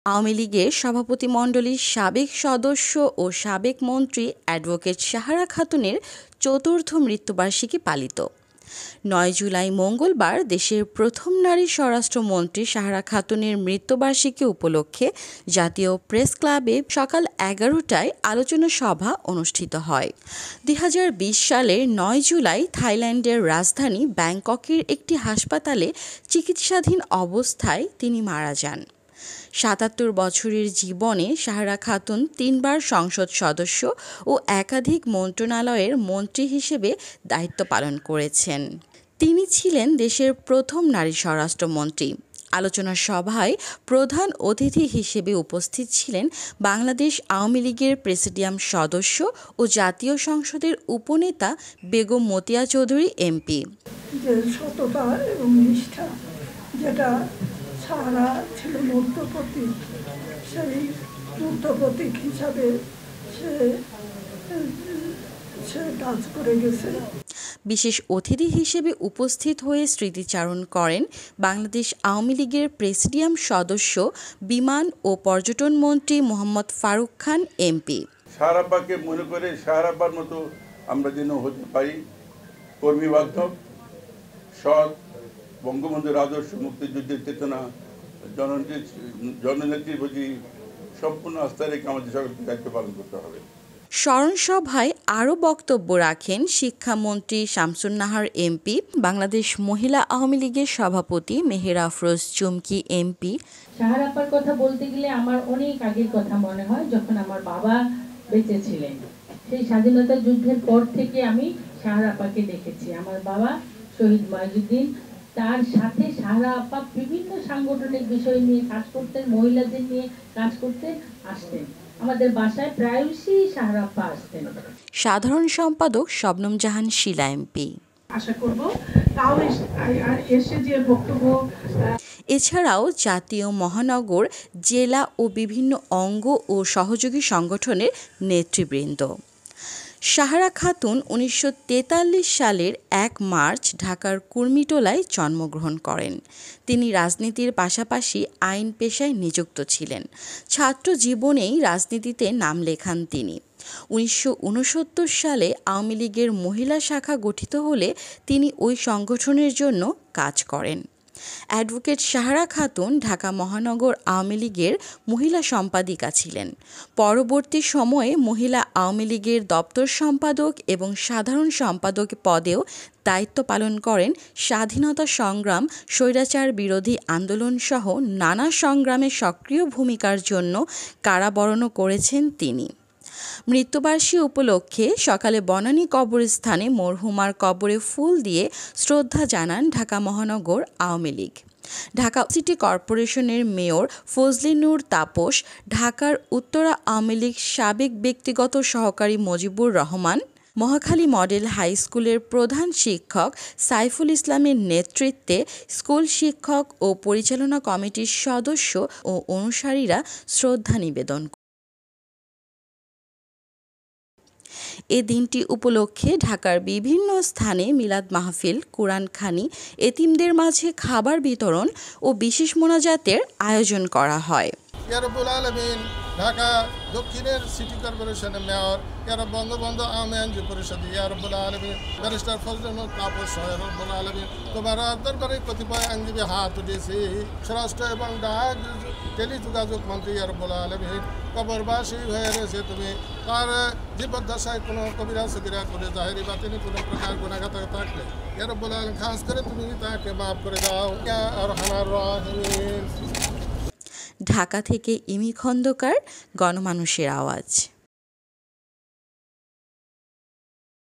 আওয়ামী লীগের সভাপতিমণ্ডলীর সাবেক সদস্য ও সাবেক মন্ত্রী অ্যাডভোকেট সাহারা খাতুনের চতুর্থ মৃত্যুবার্ষিকী পালিত। ৯ জুলাই মঙ্গলবার দেশের প্রথম নারী স্বরাষ্ট্রমন্ত্রী সাহারা খাতুনের মৃত্যুবার্ষিকী উপলক্ষে জাতীয় প্রেস ক্লাবে সকাল ১১টায় আলোচনা সভা অনুষ্ঠিত হয়। ২০২০ সালের ৯ জুলাই থাইল্যান্ডের রাজধানী ব্যাংককের একটি হাসপাতালে চিকিৎসাধীন অবস্থায় তিনি মারা যান। ৭৭ বছরের জীবনে সাহারা খাতুন ৩ বার সংসদ সদস্য ও একাধিক মন্ত্রণালয়ের মন্ত্রী হিসেবে দায়িত্ব পালন করেছেন। তিনি ছিলেন দেশের প্রথম নারী স্বরাষ্ট্রমন্ত্রী। আলোচনা সভায় প্রধান অতিথি হিসেবে উপস্থিত ছিলেন বাংলাদেশ আওয়ামী লীগের প্রেসিডিয়াম সদস্য ও জাতীয় সংসদের উপনেতা বেগম মতিয়া চৌধুরী এমপি। যে সততা এবং নিষ্ঠা, যেটা সাহারা ছিল মধ্যপ্রতীক, সেই মধ্যপ্রতীক হিসাবে সে কাজ করে গেছে। বিশেষ অতিথি হিসেবে উপস্থিত হয়ে স্মৃতিচারণ করেন বাংলাদেশ আওয়ামী লীগের প্রেসিডিয়াম সদস্য বিমান ও পর্যটন মন্ত্রী মোহাম্মদ ফারুক খান এমপি। সাহারাপাকে মনে করে সাহারাপার মতো আমরা যেন হতে পারি কর্মী বান্ধব, সৎ, বঙ্গবন্ধুর আদর্শ, মুক্তিযুদ্ধের চেতনা, জননেত্রীর প্রতি সম্পূর্ণ আস্থা রেখে আমাদের সকলকে দায়িত্ব পালন করতে হবে। স্মরণ সভায় আরও বক্তব্য রাখেন শিক্ষামন্ত্রী শামসুন নাহার এমপি, বাংলাদেশ মহিলা আওয়ামী লীগের সভাপতি মেহেরা আফরোজ চুমকি এমপি। সাহারাপার কথা বলতে গেলে আমার অনেক আগের কথা মনে হয়, যখন আমার বাবা বেঁচে ছিলেন। সেই স্বাধীনতা যুদ্ধের পর থেকে আমি সাহারাপাকে দেখেছি। আমার বাবা শহীদ মহিউদ্দিন, তার সাথে সাহারা আপা বিভিন্ন সাংগঠনিক বিষয় নিয়ে কাজ করতেন, মহিলাদের নিয়ে কাজ করতে আসতেন। আমাদের বাসায় প্রায়শই সাহারা আপা আসতেন। সাধারণ সম্পাদক শবনম জাহান শিলা এমপি। আশা করব তাও এসে যে বক্তব্য। এছাড়াও জাতীয়, মহানগর, জেলা ও বিভিন্ন অঙ্গ ও সহযোগী সংগঠনের নেতৃবৃন্দ। সাহারা খাতুন ১৯৪৩ সালের ১ মার্চ ঢাকার কুর্মিটোলায় জন্মগ্রহণ করেন। তিনি রাজনীতির পাশাপাশি আইন পেশায় নিযুক্ত ছিলেন। ছাত্র জীবনেই রাজনীতিতে নাম লেখান তিনি। ১৯৬৯ সালে আওয়ামী লীগের মহিলা শাখা গঠিত হলে তিনি ওই সংগঠনের জন্য কাজ করেন। অ্যাডভোকেট সাহারা খাতুন ঢাকা মহানগর আওয়ামী লীগের মহিলা সম্পাদিকা ছিলেন। পরবর্তী সময়ে মহিলা আওয়ামী লীগের দপ্তর সম্পাদক এবং সাধারণ সম্পাদক পদেও দায়িত্ব পালন করেন। স্বাধীনতা সংগ্রাম, স্বৈরাচার বিরোধী আন্দোলন সহ নানা সংগ্রামে সক্রিয় ভূমিকার জন্য কারাবরণও করেছেন তিনি। মৃত্যুবার্ষিকী উপলক্ষে সকালে বনানী কবরস্থানে মরহুমার কবরে ফুল দিয়ে শ্রদ্ধা জানান ঢাকা মহানগর আওয়ামী লীগ। ঢাকা সিটি কর্পোরেশনের মেয়র ফজলে নূর তাপস, ঢাকার উত্তরা আওয়ামী লীগ সাবেক ব্যক্তিগত সহকারী মজিবুর রহমান, মহাখালী মডেল হাই স্কুলের প্রধান শিক্ষক সাইফুল ইসলামের নেতৃত্বে স্কুল শিক্ষক ও পরিচালনা কমিটির সদস্য ও অনুসারীরা শ্রদ্ধা নিবেদন। এ দিনটি উপলক্ষে ঢাকার বিভিন্ন স্থানে মিলাদ মাহফিল, কোরআনখানি, এতিমদের মাঝে খাবার বিতরণ ও বিশেষ মোনাজাতের আয়োজন করা হয়। ঢাকা দক্ষিণের সিটি কর্পোরেশনের মেয়র বঙ্গবন্ধু আইনজীবী পরিষদ ব্যারিস্টার ফজলে নূর তাপস তোমার দরবারে কতিপয় আইনজীবী হাত উঠেছি। স্বরাষ্ট্র এবং ডাক টেলিযোগাযোগ মন্ত্রী রব্বুল আলামিন কবরবাসী হয়ে রয়েছে। তুমি তার জীবদ্দশায় কোনো কবিরা সগিরা করে জাহেরি বাতিনি কোনো প্রকার গুনাহগার থাকলে রব্বুল আলামিন খাস করে তুমি তাকে মাফ করে দাও। রহমান রহিম। ঢাকা থেকে ইমি খন্দকার, গণমানুষের আওয়াজ।